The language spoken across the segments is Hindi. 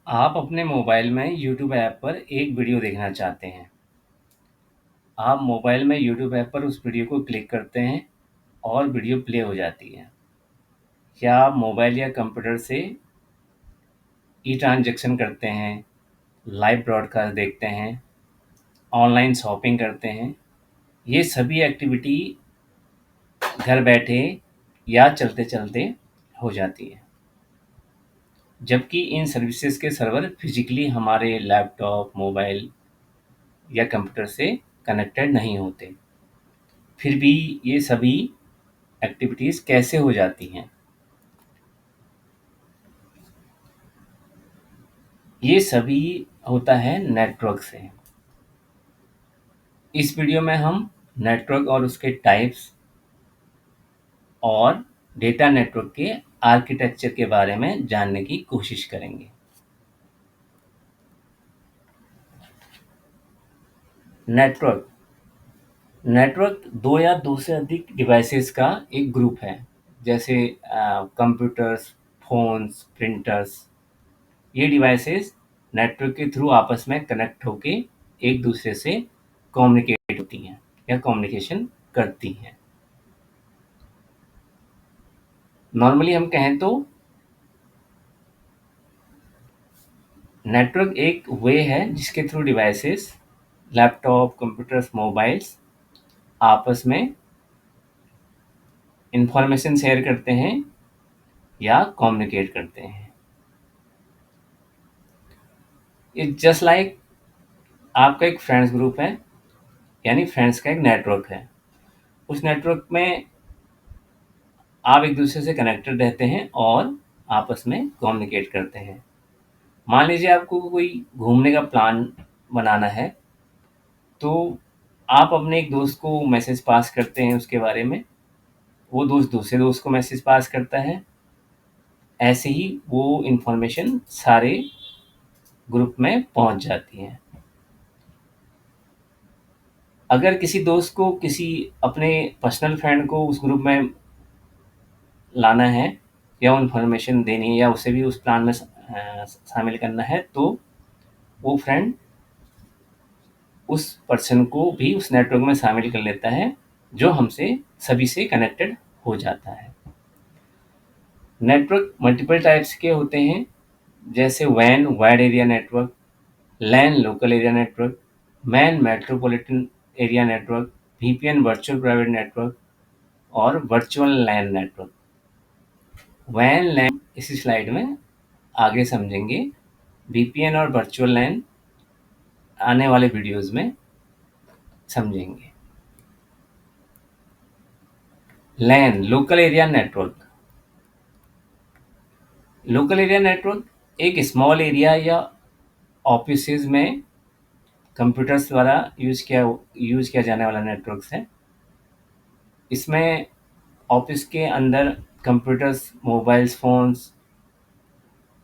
आप अपने मोबाइल में यूट्यूब ऐप पर एक वीडियो देखना चाहते हैं। आप मोबाइल में यूट्यूब ऐप पर उस वीडियो को क्लिक करते हैं और वीडियो प्ले हो जाती है। क्या आप मोबाइल या कंप्यूटर से ई-ट्रांज़ैक्शन करते हैं, लाइव ब्रॉडकास्ट देखते हैं, ऑनलाइन शॉपिंग करते हैं? ये सभी एक्टिविटी घर बैठे या चलते-चलते हो जाती है। जबकि इन सर्विसेज के सर्वर फिज़िकली हमारे लैपटॉप, मोबाइल या कंप्यूटर से कनेक्टेड नहीं होते। फिर भी ये सभी एक्टिविटीज़ कैसे हो जाती हैं? ये सभी होता है नेटवर्क से। इस वीडियो में हम नेटवर्क और उसके टाइप्स और डेटा नेटवर्क के आर्किटेक्चर के बारे में जानने की कोशिश करेंगे। नेटवर्क नेटवर्क दो या दो से अधिक डिवाइसेस का एक ग्रुप है, जैसे कंप्यूटर्स, फ़ोन्स, प्रिंटर्स। ये डिवाइसेस नेटवर्क के थ्रू आपस में कनेक्ट होके एक दूसरे से कम्युनिकेट होती हैं या कम्युनिकेशन करती हैं। नॉर्मली हम कहें तो नेटवर्क एक वे है जिसके through devices, laptop, computers, mobiles आपस में इंफॉर्मेशन शेयर करते हैं या कम्युनिकेट करते हैं। इट्स जस्ट लाइक आपका एक फ्रेंड्स ग्रुप है, यानी फ्रेंड्स का एक नेटवर्क है। उस नेटवर्क में आप एक दूसरे से कनेक्टेड रहते हैं और आपस में कम्युनिकेट करते हैं। मान लीजिए आपको कोई घूमने का प्लान बनाना है, तो आप अपने एक दोस्त को मैसेज पास करते हैं उसके बारे में, वो दोस्त दूसरे दोस्त को मैसेज पास करता है। ऐसे ही वो इन्फॉर्मेशन सारे ग्रुप में पहुंच जाती है। अगर किसी दोस्त को किसी अपने पर्सनल फ्रेंड को उस ग्रुप में लाना है या वो इन्फॉर्मेशन देनी है या उसे भी उस प्लान में शामिल करना है, तो वो फ्रेंड उस पर्सन को भी उस नेटवर्क में शामिल कर लेता है, जो हमसे सभी से कनेक्टेड हो जाता है। नेटवर्क मल्टीपल टाइप्स के होते हैं, जैसे वैन wide area network, LAN local area network, MAN metropolitan area network, VPN virtual private network और वर्चुअल लैन नेटवर्क। वैन लैन इसी स्लाइड में आगे समझेंगे। वीपीएन और वर्चुअल लैन आने वाले वीडियोस में समझेंगे। LAN local area network. Local area network एक स्मॉल एरिया या ऑफिसेज में कंप्यूटर्स द्वारा यूज़ किया जाने वाला नेटवर्क है। इसमें ऑफिस के अंदर computers, mobiles phones,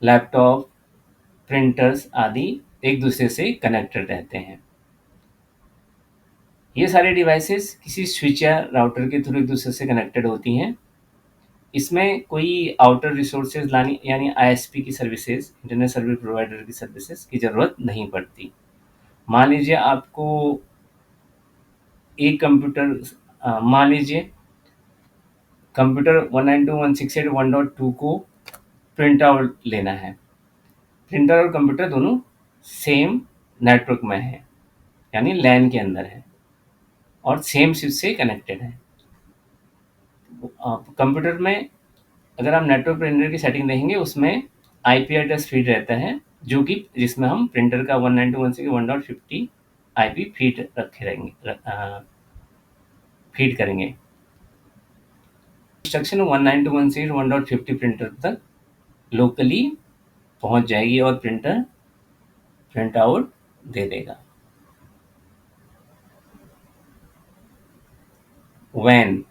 laptop, printers आदि एक दूसरे से कनेक्टेड रहते हैं। ये सारे डिवाइसेस किसी स्विच या राउटर के थ्रू एक दूसरे से कनेक्टेड होती हैं। इसमें कोई आउटर रिसोर्सेज लानी, यानी आईएसपी की सर्विसेज, इंटरनेट सर्विस प्रोवाइडर की सर्विसेज की ज़रूरत नहीं पड़ती। मान लीजिए आपको एक मान लीजिए कंप्यूटर 192.168.1.2 को प्रिंट आउट लेना है। प्रिंटर और कंप्यूटर दोनों सेम नेटवर्क में है, यानी लैन के अंदर है और सेम स्विच से कनेक्टेड है। कंप्यूटर में अगर आप नेटवर्क प्रिंटर की सेटिंग देखेंगे, उसमें आईपी एड्रेस फीड रहता है, जो कि जिसमें हम प्रिंटर का 192.168.1.50 आईपी फीड करेंगे। इंस्ट्रक्शन 192.168.1.50 प्रिंटर तक लोकली पहुंच जाएगी और प्रिंटर प्रिंट आउट दे देगा। वैन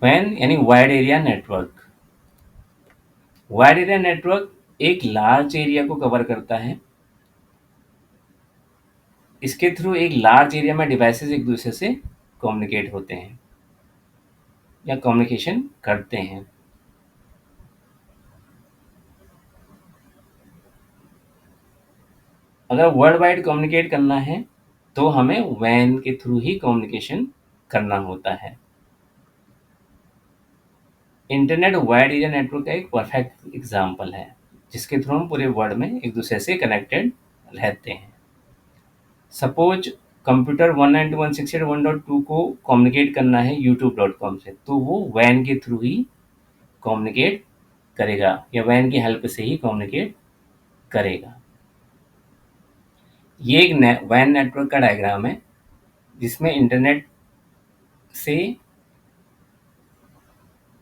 वैन यानी wide area network. Wide area network एक लार्ज एरिया को कवर करता है। इसके थ्रू एक लार्ज एरिया में डिवाइसेस एक दूसरे से कम्युनिकेट होते हैं या कम्युनिकेशन करते हैं। अगर वर्ल्ड वाइड कम्युनिकेट करना है तो हमें वैन के थ्रू ही कम्युनिकेशन करना होता है। इंटरनेट वाइड एरिया नेटवर्क का एक परफेक्ट एग्जाम्पल है, जिसके थ्रू हम पूरे वर्ल्ड में एक दूसरे से कनेक्टेड रहते हैं। सपोज कंप्यूटर 192.168.1.2 को कम्युनिकेट करना है youtube.com से, तो वो वैन के थ्रू ही कम्युनिकेट करेगा या वैन की हेल्प से ही कम्युनिकेट करेगा। ये एक वैन नेटवर्क का डायग्राम है, जिसमें इंटरनेट से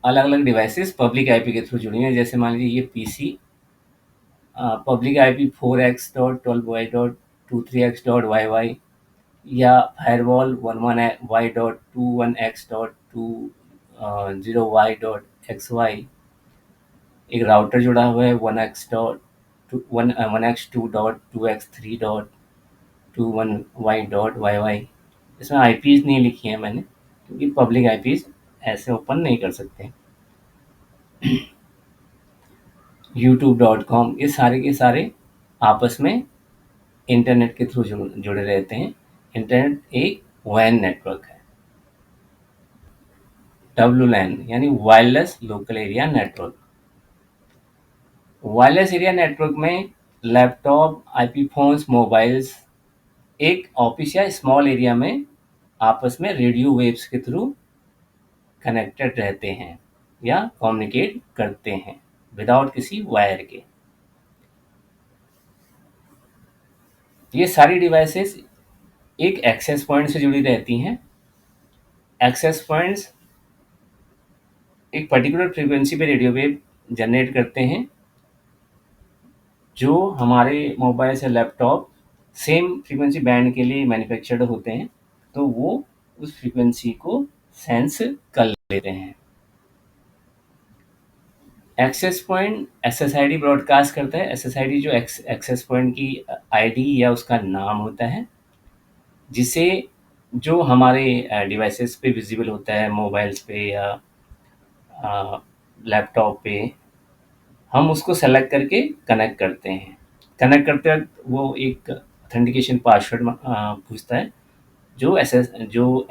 अलग अलग डिवाइसेस पब्लिक आईपी के थ्रू जुड़ी हैं। जैसे मान लीजिए ये पीसी पब्लिक आईपी 4x.12y.23x.yy, या फायरवॉल 11y.21x.20y.xy। एक राउटर जुड़ा हुआ है 1x.2x3.2x1y.yy। इसमें आईपीज नहीं लिखी है मैंने, क्योंकि पब्लिक आईपीज ऐसे ओपन नहीं कर सकते। youtube.com, ये सारे के सारे आपस में इंटरनेट के थ्रू जुड़े रहते हैं। इंटरनेट एक वैन नेटवर्क है। WLAN यानी wireless local area network. Wireless area network में लैपटॉप, आईपी फोन्स, मोबाइल्स एक ऑफिस या स्मॉल एरिया में आपस में रेडियो वेव्स के थ्रू कनेक्टेड रहते हैं या कम्युनिकेट करते हैं विदाउट किसी वायर के। ये सारी डिवाइसेस एक एक्सेस पॉइंट से जुड़ी रहती हैं। एक्सेस पॉइंट्स एक पर्टिकुलर फ्रीक्वेंसी पे रेडियो वेव जनरेट करते हैं, जो हमारे मोबाइल या लैपटॉप सेम फ्रीक्वेंसी बैंड के लिए मैन्युफैक्चर्ड होते हैं, तो वो उस फ्रीक्वेंसी को सेंस कर लेते हैं। एक्सेस पॉइंट एसएसआईडी ब्रॉडकास्ट करता है। एसएसआईडी जो एक्सेस पॉइंट की आईडी या उसका नाम होता है, जिसे जो हमारे डिवाइसेस पे विजिबल होता है, मोबाइल्स पे या लैपटॉप पे, हम उसको सेलेक्ट करके कनेक्ट करते हैं। कनेक्ट करते वक्त वो एक ऑथेंटिकेशन पासवर्ड पूछता है, जो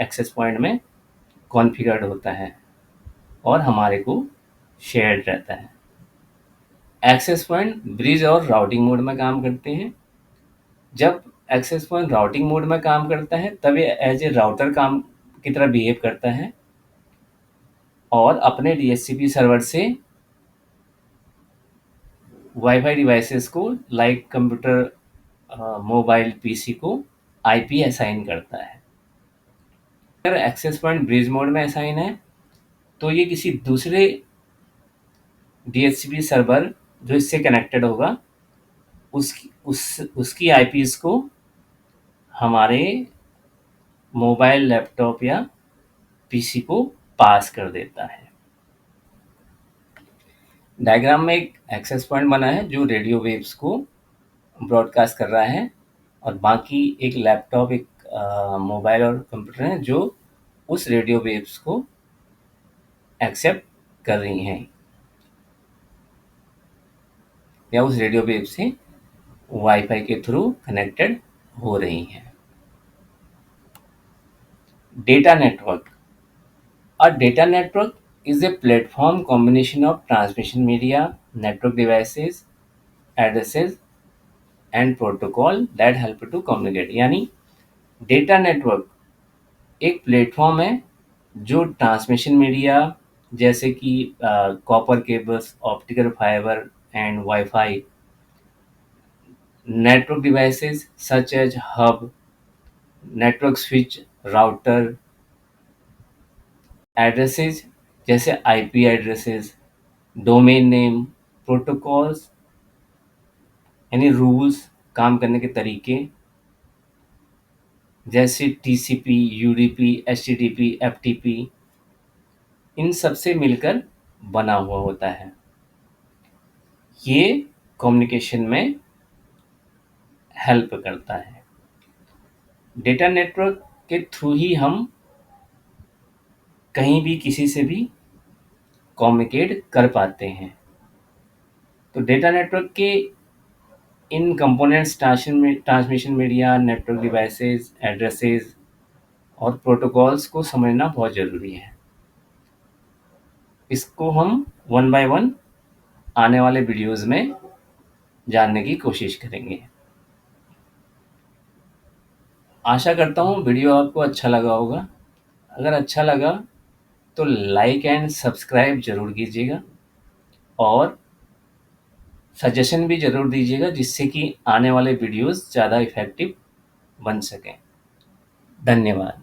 एक्सेस पॉइंट में कॉन्फ़िगर्ड होता है और हमारे को शेयर्ड रहता है। एक्सेस पॉइंट ब्रिज और राउटिंग मोड में काम करते हैं। जब एक्सेस पॉइंट राउटिंग मोड में काम करता है, तब ये एज ए राउटर काम की तरह बिहेव करता है और अपने डीएचसीपी सर्वर से वाईफाई डिवाइसेस को, लाइक कंप्यूटर, मोबाइल, पीसी को आईपी असाइन करता है। अगर एक्सेस पॉइंट ब्रिज मोड में असाइन है, तो ये किसी दूसरे डीएचसीपी सर्वर जो इससे कनेक्टेड होगा, उसकी आईपीज को हमारे मोबाइल, लैपटॉप या पीसी को पास कर देता है। डायग्राम में एक एक्सेस पॉइंट बना है जो रेडियो वेव्स को ब्रॉडकास्ट कर रहा है, और बाकी एक लैपटॉप, एक मोबाइल और कंप्यूटर है जो उस रेडियो वेव्स को एक्सेप्ट कर रही हैं या उस रेडियो वेव से वाईफाई के थ्रू कनेक्टेड हो रही हैं। Data network. A data network is a platform combination of transmission media, network devices, addresses and protocol that help to communicate। यानी डेटा नेटवर्क एक प्लेटफॉर्म है जो ट्रांसमिशन मीडिया, जैसे कि copper cables, optical fibre and WiFi, network devices such as hub, network switch, router, addresses जैसे IP addresses, domain name, protocols यानी रूल्स, काम करने के तरीके, जैसे टीसीपी, यूडीपी, एचटीटीपी, एफटीपी, इन सब से मिलकर बना हुआ होता है। ये कम्युनिकेशन में हेल्प करता है। डेटा नेटवर्क के थ्रू ही हम कहीं भी किसी से भी कम्युनिकेट कर पाते हैं। तो डेटा नेटवर्क के इन components transmission media, network devices, addresses और प्रोटोकॉल्स को समझना बहुत ज़रूरी है। इसको हम वन बाय वन आने वाले वीडियोस में जानने की कोशिश करेंगे। आशा करता हूँ वीडियो आपको अच्छा लगा होगा। अगर अच्छा लगा तो लाइक एंड सब्सक्राइब ज़रूर कीजिएगा और सजेशन भी ज़रूर दीजिएगा, जिससे कि आने वाले वीडियोस ज़्यादा इफ़ेक्टिव बन सकें। धन्यवाद।